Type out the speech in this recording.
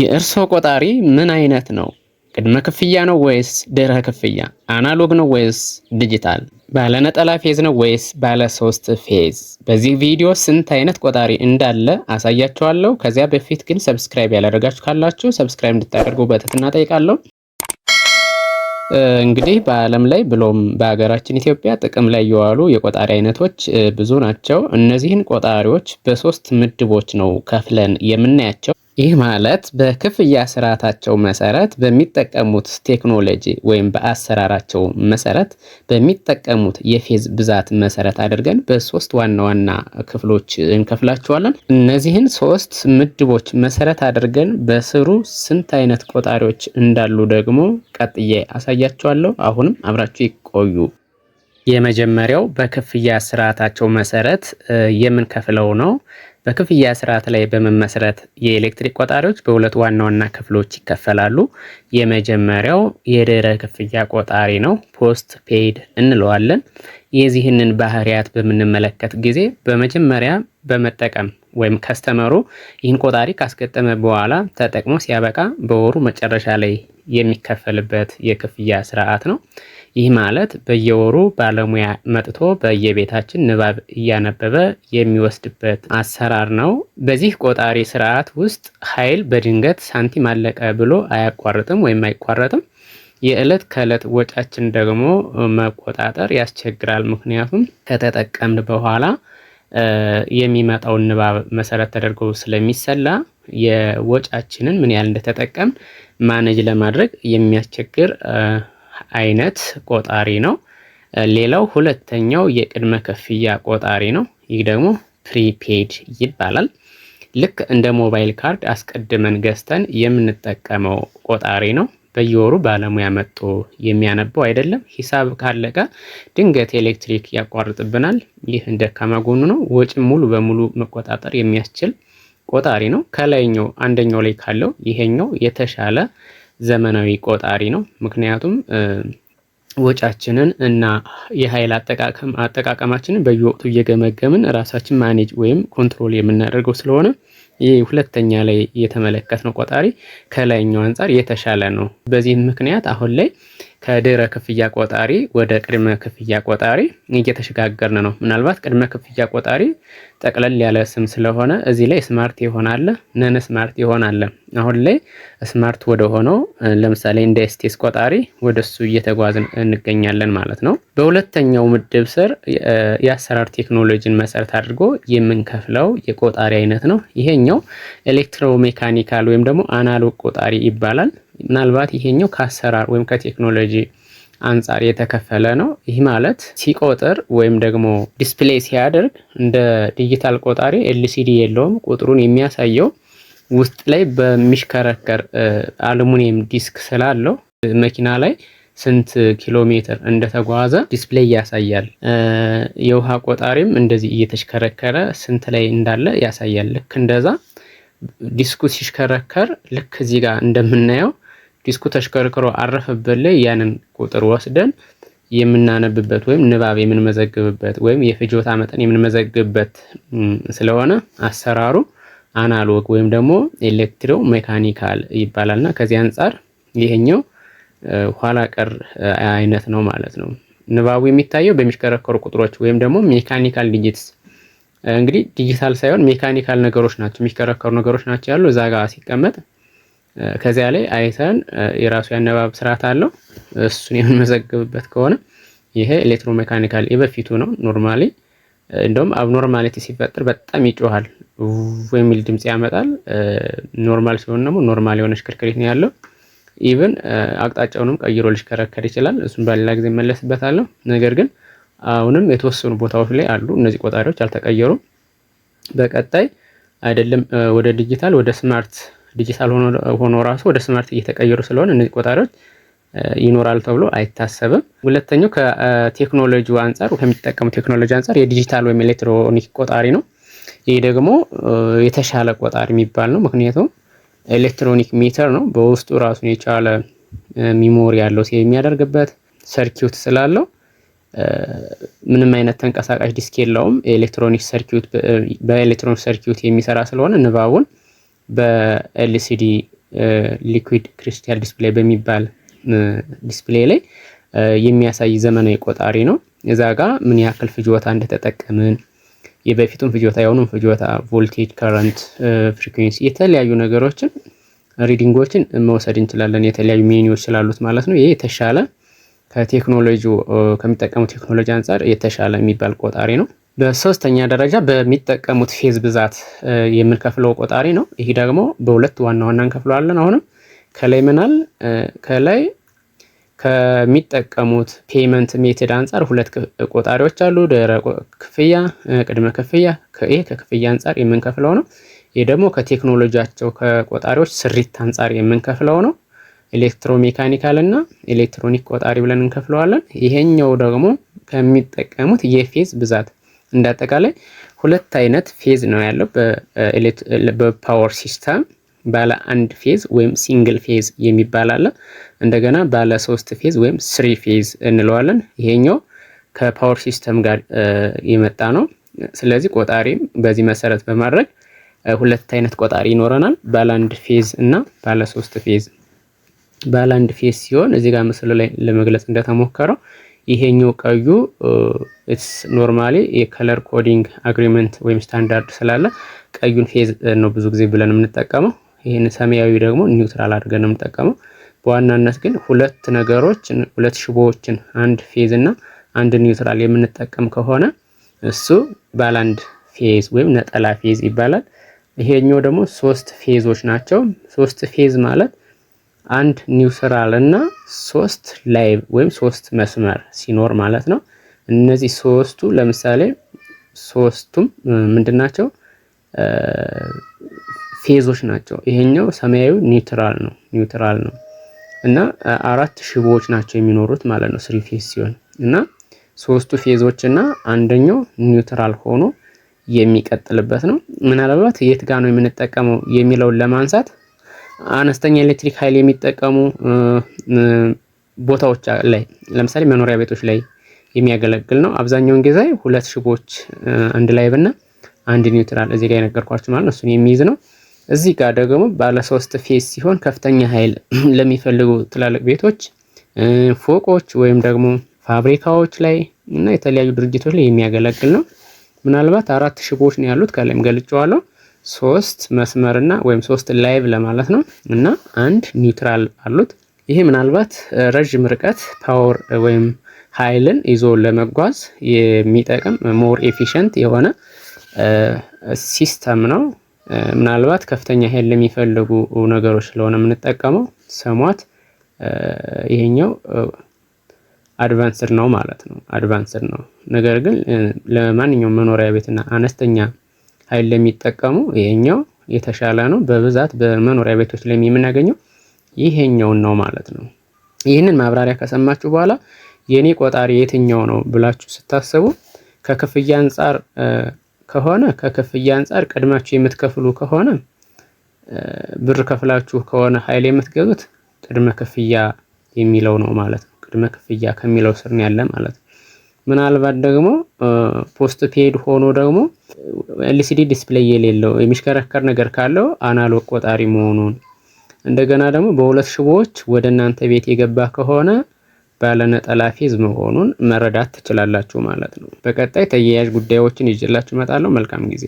የእርስዎ ቆጣሪ ምን አይነት ነው? ቅድመ ክፍያ ነው ወይስ ድህረ ክፍያ? አናሎግ ነው ወይስ ዲጂታል? ባለ ነጠላ ፌዝ ነው ወይስ ባለ 3 ፌዝ? በዚህ ቪዲዮ ስንት አይነት ቆጣሪ እንዳለ አሳያችኋለሁ። ከዚያ በፊት ግን ሰብስክራይብ ያላደረጋችሁ ካላችሁ ሰብስክራይብ እንድታደርጉ በትህትና እጠይቃለሁ። እንግዲህ በዓለም ላይ ብሎም በሀገራችን ኢትዮጵያ ጥቅም ላይ የዋሉ የቆጣሪ አይነቶች ብዙ ናቸው። እነዚህን ቆጣሪዎች በሶስት ምድቦች ነው ከፍለን የምናያቸው። ይህ ማለት በክፍያ ስርዓታቸው መሰረት በሚጠቀሙት ቴክኖሎጂ ወይም በአሰራራቸው መሰረት በሚጠቀሙት የፌዝ ብዛት መሰረት አድርገን በሶስት ዋና ዋና ክፍሎች እንከፍላቸዋለን። እነዚህን ሶስት ምድቦች መሰረት አድርገን በስሩ ስንት አይነት ቆጣሪዎች እንዳሉ ደግሞ ቀጥዬ አሳያቸዋለሁ። አሁንም አብራችሁ ይቆዩ። የመጀመሪያው በክፍያ ስርዓታቸው መሰረት የምንከፍለው ነው። በክፍያ ስርዓት ላይ በመመስረት የኤሌክትሪክ ቆጣሪዎች በሁለት ዋና ዋና ክፍሎች ይከፈላሉ። የመጀመሪያው የድህረ ክፍያ ቆጣሪ ነው፣ ፖስት ፔይድ እንለዋለን። የዚህንን ባህሪያት በምንመለከት ጊዜ በመጀመሪያ በመጠቀም ወይም ከስተመሩ ይህን ቆጣሪ ካስገጠመ በኋላ ተጠቅሞ ሲያበቃ በወሩ መጨረሻ ላይ የሚከፈልበት የክፍያ ስርዓት ነው። ይህ ማለት በየወሩ ባለሙያ መጥቶ በየቤታችን ንባብ እያነበበ የሚወስድበት አሰራር ነው። በዚህ ቆጣሪ ስርዓት ውስጥ ኃይል በድንገት ሳንቲም አለቀ ብሎ አያቋርጥም ወይም አይቋረጥም። የዕለት ከዕለት ወጫችን ደግሞ መቆጣጠር ያስቸግራል። ምክንያቱም ከተጠቀምን በኋላ የሚመጣውን ንባብ መሰረት ተደርጎ ስለሚሰላ የወጫችንን ምን ያህል እንደተጠቀም ማኔጅ ለማድረግ የሚያስቸግር አይነት ቆጣሪ ነው። ሌላው ሁለተኛው የቅድመ ክፍያ ቆጣሪ ነው። ይህ ደግሞ ፕሪፔድ ይባላል። ልክ እንደ ሞባይል ካርድ አስቀድመን ገዝተን የምንጠቀመው ቆጣሪ ነው። በየወሩ ባለሙያ መጥቶ የሚያነበው አይደለም። ሂሳብ ካለቀ ድንገት ኤሌክትሪክ ያቋርጥብናል። ይህ ደካማ ጎኑ ነው። ወጪም ሙሉ በሙሉ መቆጣጠር የሚያስችል ቆጣሪ ነው። ከላይኛው አንደኛው ላይ ካለው ይሄኛው የተሻለ ዘመናዊ ቆጣሪ ነው። ምክንያቱም ወጫችንን እና የኃይል አጠቃቀማችንን በየወቅቱ እየገመገምን ራሳችን ማኔጅ ወይም ኮንትሮል የምናደርገው ስለሆነ ይህ ሁለተኛ ላይ የተመለከትነው ቆጣሪ ከላይኛው አንጻር የተሻለ ነው። በዚህም ምክንያት አሁን ላይ ከድህረ ክፍያ ቆጣሪ ወደ ቅድመ ክፍያ ቆጣሪ እየተሸጋገርን ነው። ምናልባት ቅድመ ክፍያ ቆጣሪ ጠቅለል ያለ ስም ስለሆነ እዚህ ላይ ስማርት ይሆናል፣ ነን ስማርት ይሆናል። አሁን ላይ ስማርት ወደ ሆነው ለምሳሌ እንደ ኤስቲኤስ ቆጣሪ ወደሱ እየተጓዝን እንገኛለን ማለት ነው። በሁለተኛው ምድብ ስር የአሰራር ቴክኖሎጂን መሰረት አድርጎ የምንከፍለው የቆጣሪ አይነት ነው። ይሄኛው ኤሌክትሮሜካኒካል ወይም ደግሞ አናሎግ ቆጣሪ ይባላል። ምናልባት ይሄኛው ከአሰራር ወይም ከቴክኖሎጂ አንጻር የተከፈለ ነው። ይህ ማለት ሲቆጥር ወይም ደግሞ ዲስፕሌይ ሲያደርግ እንደ ዲጂታል ቆጣሪ ኤልሲዲ የለውም። ቁጥሩን የሚያሳየው ውስጥ ላይ በሚሽከረከር አሉሚኒየም ዲስክ ስላለው መኪና ላይ ስንት ኪሎ ሜትር እንደተጓዘ ዲስፕሌይ ያሳያል። የውሃ ቆጣሪም እንደዚህ እየተሽከረከረ ስንት ላይ እንዳለ ያሳያል። ልክ እንደዛ ዲስኩ ሲሽከረከር ልክ እዚህ ጋር እንደምናየው ዲስኩ ተሽከርክሮ አረፈበት ላይ ያንን ቁጥር ወስደን የምናነብበት ወይም ንባብ የምንመዘግብበት ወይም የፍጆታ መጠን የምንመዘግብበት ስለሆነ አሰራሩ አናሎግ ወይም ደግሞ ኤሌክትሮ ሜካኒካል ይባላልና ከዚህ አንጻር ይሄኛው ኋላ ቀር አይነት ነው ማለት ነው። ንባቡ የሚታየው በሚሽከረከሩ ቁጥሮች ወይም ደግሞ ሜካኒካል ዲጂትስ። እንግዲህ ዲጂታል ሳይሆን ሜካኒካል ነገሮች ናቸው፣ የሚሽከረከሩ ነገሮች ናቸው ያሉ እዛ ጋር ሲቀመጥ ከዚያ ላይ አይተን የራሱ ያነባብ ስርዓት አለው። እሱን የምንመዘግብበት ከሆነ ይሄ ኤሌክትሮሜካኒካል የበፊቱ ነው። ኖርማሊ እንደውም አብኖርማሊቲ ሲፈጠር በጣም ይጮሃል የሚል ድምጽ ያመጣል። ኖርማል ሲሆን ደግሞ ኖርማል የሆነ ሽክርክሪት ነው ያለው። ኢቭን አቅጣጫውንም ቀይሮ ሊሽከረከር ይችላል። እሱን በሌላ ጊዜ መለስበታለሁ። ነገር ግን አሁንም የተወሰኑ ቦታዎች ላይ አሉ እነዚህ ቆጣሪዎች አልተቀየሩም። በቀጣይ አይደለም ወደ ዲጂታል ወደ ስማርት ዲጂታል ሆኖ ራሱ ወደ ስማርት እየተቀየሩ ስለሆነ እነዚህ ቆጣሪዎች ይኖራል ተብሎ አይታሰብም። ሁለተኛው ከቴክኖሎጂው አንጻር ከሚጠቀሙ ቴክኖሎጂ አንጻር የዲጂታል ወይም ኤሌክትሮኒክ ቆጣሪ ነው። ይህ ደግሞ የተሻለ ቆጣሪ የሚባል ነው። ምክንያቱም ኤሌክትሮኒክ ሚተር ነው። በውስጡ ራሱን የቻለ ሚሞሪ ያለው የሚያደርግበት ሰርኪዩት ስላለው ምንም አይነት ተንቀሳቃሽ ዲስክ የለውም። ኤሌክትሮኒክ ሰርኪዩት በኤሌክትሮኒክ ሰርኪዩት የሚሰራ ስለሆነ ንባቡን በኤልሲዲ ሊኩዊድ ክሪስታል ዲስፕሌይ በሚባል ዲስፕሌይ ላይ የሚያሳይ ዘመናዊ ቆጣሪ ነው። እዛ ጋር ምን ያክል ፍጆታ እንደተጠቀምን የበፊቱን ፍጆታ የሆኑን ፍጆታ፣ ቮልቴጅ፣ ከረንት፣ ፍሪኩዌንሲ የተለያዩ ነገሮችን ሪዲንጎችን መውሰድ እንችላለን። የተለያዩ ሜኒዎች ስላሉት ማለት ነው። ይሄ የተሻለ ከቴክኖሎጂው ከሚጠቀሙት ቴክኖሎጂ አንጻር የተሻለ የሚባል ቆጣሪ ነው። በሶስተኛ ደረጃ በሚጠቀሙት ፌዝ ብዛት የምንከፍለው ቆጣሪ ነው። ይሄ ደግሞ በሁለት ዋና ዋና እንከፍለዋለን። አሁንም ከላይ ምናል ከላይ ከሚጠቀሙት ፔመንት ሜትድ አንጻር ሁለት ቆጣሪዎች አሉ። ድህረ ክፍያ፣ ቅድመ ክፍያ። ይሄ ከክፍያ አንጻር የምንከፍለው ነው። ይሄ ደግሞ ከቴክኖሎጂያቸው ከቆጣሪዎች ስሪት አንጻር የምንከፍለው ነው። ኤሌክትሮሜካኒካል እና ኤሌክትሮኒክ ቆጣሪ ብለን እንከፍለዋለን። ይሄኛው ደግሞ ከሚጠቀሙት የፌዝ ብዛት እንዳጠቃላይ ሁለት አይነት ፌዝ ነው ያለው በፓወር ሲስተም። ባለ አንድ ፌዝ ወይም ሲንግል ፌዝ የሚባል አለ። እንደገና ባለ 3 ፌዝ ወይም 3 ፌዝ እንለዋለን። ይሄኛው ከፓወር ሲስተም ጋር የመጣ ነው። ስለዚህ ቆጣሪም በዚህ መሰረት በማድረግ ሁለት አይነት ቆጣሪ ይኖረናል፣ ባለ አንድ ፌዝ እና ባለ 3 ፌዝ። ባለ አንድ ፌዝ ሲሆን እዚህ ጋር ምስሉ ላይ ለመግለጽ እንደተሞከረው ይሄኛው ቀዩ ኢትስ ኖርማሊ የከለር ኮዲንግ አግሪመንት ወይም ስታንዳርድ ስላለ ቀዩን ፌዝ ነው ብዙ ጊዜ ብለን የምንጠቀመው። ይሄን ሰማያዊ ደግሞ ኒውትራል አድርገን ነው የምንጠቀመው። በዋናነት ግን ሁለት ነገሮች ሁለት ሽቦዎችን አንድ ፌዝ እና አንድ ኒውትራል የምንጠቀም ከሆነ እሱ ባለ አንድ ፌዝ ወይም ነጠላ ፌዝ ይባላል። ይሄኛው ደግሞ 3 ፌዞች ናቸው። 3 ፌዝ ማለት አንድ ኒውትራል እና 3 ላይቭ ወይም 3 መስመር ሲኖር ማለት ነው። እነዚህ ሶስቱ ለምሳሌ ሶስቱም ምንድናቸው? ፌዞች ናቸው። ይሄኛው ሰማያዊ ኒውትራል ነው እና 4 ሽቦዎች ናቸው የሚኖሩት ማለት ነው 3 ፌዝ ሲሆን እና 3ቱ ፌዞች እና አንደኛው ኒውትራል ሆኖ የሚቀጥልበት ነው። ምናልባት የት ጋር ነው የምንጠቀመው የሚለውን ለማንሳት አነስተኛ ኤሌክትሪክ ኃይል የሚጠቀሙ ቦታዎች ላይ ለምሳሌ መኖሪያ ቤቶች ላይ የሚያገለግል ነው። አብዛኛውን ጊዜ 2 ሽቦች አንድ ላይቭ እና አንድ ኒውትራል እዚህ ጋር የነገርኳችሁ ማለት ነው እሱን የሚይዝ ነው። እዚህ ጋር ደግሞ ባለ 3 ፌዝ ሲሆን ከፍተኛ ኃይል ለሚፈልጉ ትላልቅ ቤቶች፣ ፎቆች ወይም ደግሞ ፋብሪካዎች ላይ እና የተለያዩ ድርጅቶች ላይ የሚያገለግል ነው። ምናልባት 4 ሽቦዎች ነው ያሉት ከላይም ገልጬዋለሁ። 3 መስመርና ወይም 3 ላይቭ ለማለት ነው እና አንድ ኒውትራል አሉት። ይሄ ምናልባት ረጅም ርቀት ፓወር ወይም ኃይልን ይዞ ለመጓዝ የሚጠቅም ሞር ኤፊሽንት የሆነ ሲስተም ነው። ምናልባት ከፍተኛ ኃይል ለሚፈልጉ ነገሮች ስለሆነ የምንጠቀመው ሰሟት ይሄኛው አድቫንስድ ነው ማለት ነው። አድቫንስድ ነው። ነገር ግን ለማንኛውም መኖሪያ ቤትና አነስተኛ ኃይል ለሚጠቀሙ ይሄኛው የተሻለ ነው። በብዛት በመኖሪያ ቤቶች ላይ የምናገኘው ይሄኛው ነው ማለት ነው። ይህንን ማብራሪያ ከሰማችሁ በኋላ የኔ ቆጣሪ የትኛው ነው ብላችሁ ስታስቡ ከክፍያ አንጻር ከሆነ ከክፍያ አንጻር ቀድማችሁ የምትከፍሉ ከሆነ ብር ከፍላችሁ ከሆነ ኃይል የምትገዙት ቅድመ ክፍያ የሚለው ነው ማለት ነው። ቅድመ ክፍያ ከሚለው ስር ነው ያለ ማለት ነው። ምናልባት ደግሞ ፖስት ፔድ ሆኖ ደግሞ ኤልሲዲ ዲስፕሌይ የሌለው የሚሽከረከር ነገር ካለው አናሎግ ቆጣሪ መሆኑን እንደገና ደግሞ በሁለት ሽቦዎች ወደ እናንተ ቤት የገባ ከሆነ ባለ ነጠላ ፌዝ መሆኑን መረዳት ትችላላችሁ ማለት ነው። በቀጣይ ተያያዥ ጉዳዮችን ይዤላችሁ እመጣለሁ። መልካም ጊዜ።